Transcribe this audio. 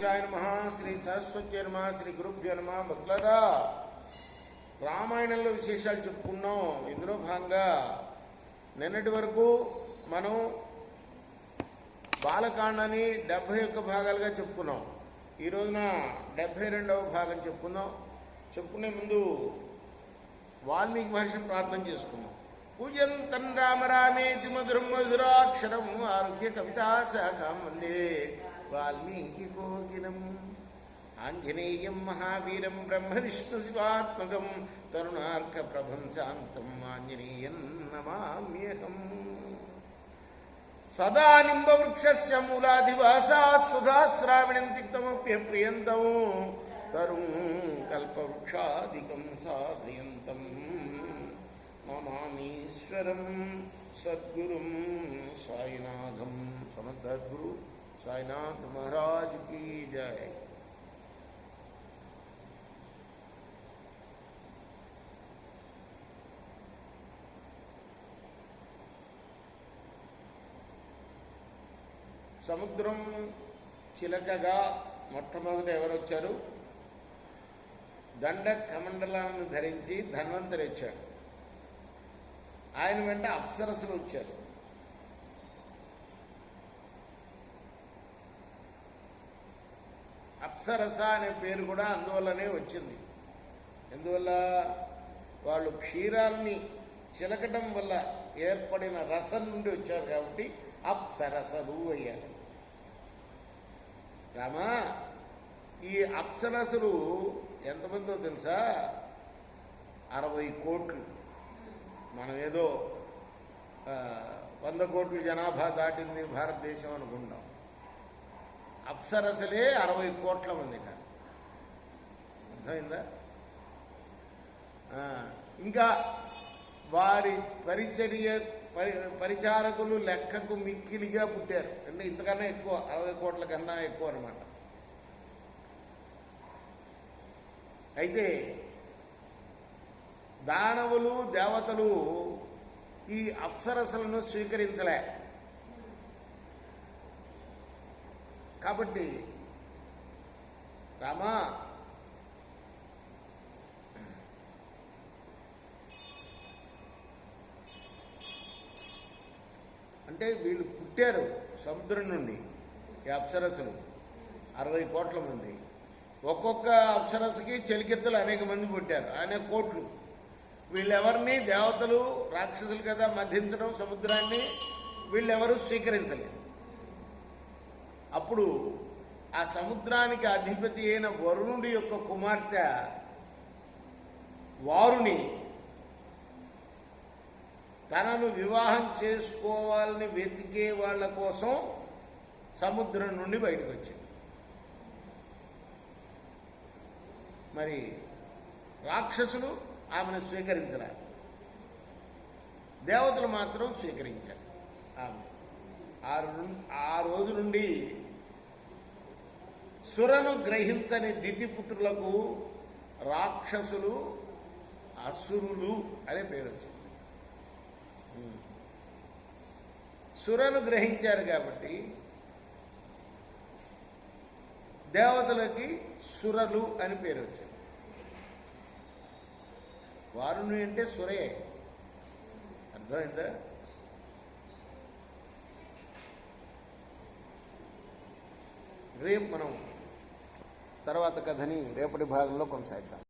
గణేశాయ నమః. శ్రీ సరస్వతి నమః. శ్రీ గురుభ్యో నమః. భక్తులారా, రామాయణంలో విశేషాలు చెప్పుకున్నాం. ఇందులో భాగంగా నిన్నటి వరకు మనం బాలకాండని 71 భాగాలుగా చెప్పుకున్నాం. ఈ రోజున 72వ భాగం చెప్పుకుందాం. చెప్పుకునే ముందు వాల్మీకి మహర్షిని ప్రార్థన చేసుకున్నాం. పూజంతం రామ రామేతి మధురం మధురాక్షరం ఆరోగ్య కవితా శాఖం వందే వాల్మీకి కోకిలం. ఆంజనేయం మహావీరం బ్రహ్మ విష్ణు శివాత్మకం తరుణార్క ప్రభంశాంతం ఆంజనేయం నమామ్యహం. సదా నింబవృక్షస్య మూలాధివాసా సుధాశ్రావిణం తిక్తమప్యప్రియంతం తరుం కల్పవృక్షాదికం సాధయంతం నమామీశ్వరం సద్గురుం సాయినాథం. సమర్థగురు సాయినాథ్ మహారాజ్ की जय. సముద్రం చిలకగా మొట్టమొదట ఎవరు వచ్చారు? దండ కమండలాలను ధరించి ధన్వంతరి వచ్చాడు. ఆయన వెంట అప్సరసులు వచ్చారు. అప్సరస అనే పేరు కూడా అందువల్లనే వచ్చింది. ఎందువల్ల? వాళ్ళు క్షీరాన్ని చిలకటం వల్ల ఏర్పడిన రసం నుండి వచ్చారు కాబట్టి అప్సరసలు అయ్యారు. రామా, ఈ అప్సరసలు ఎంతమందో తెలుసా? 60 కోట్లు. మనం ఏదో 100 కోట్ల జనాభా దాటింది భారతదేశం అనుకుంటాం. అప్సరసలే 60 కోట్ల మంది. అర్థమైందా? ఇంకా వారి పరిచారకులు లెక్కకు మిక్కిలిగా పుట్టారు. అంటే ఇంతకన్నా ఎక్కువ, 60 కోట్ల కన్నా ఎక్కువ అన్నమాట. అయితే దానవులు దేవతలు ఈ అప్సరసలను స్వీకరించలే. కాబట్టి రామా, అంటే వీళ్ళు పుట్టారు సముద్రం నుండి. ఈ అప్సరసలు 60 కోట్ల మంది. ఒక్కొక్క అప్సరసకి చెలికెత్తులు అనేక మంది పుట్టారు, అనేక కోట్లు. వీళ్ళెవరిని, దేవతలు రాక్షసులు కదా మధించడం సముద్రాన్ని, వీళ్ళెవరూ స్వీకరించలేదు. అప్పుడు ఆ సముద్రానికి అధిపతి అయిన వరుణుడి యొక్క కుమార్తె వారుని తనను వివాహం చేసుకోవాలని వెతికే వాళ్ళ కోసం సముద్రం నుండి బయటకు వచ్చింది. మరి రాక్షసులు ఆమెను స్వీకరించలేదు, దేవతలు మాత్రం స్వీకరించారు. ఆ రోజు నుండి సురను గ్రహించని దితిపుత్రులకు రాక్షసులు, అసురులు అనే పేరు వచ్చింది. సురను గ్రహించారు కాబట్టి దేవతలకి సురలు అని పేరు వచ్చింది. వారుని అంటే సురే. అర్థమైందా? రేపు మనం తర్వాత కథని రేపటి భాగంలో కొనసాగిద్దాం.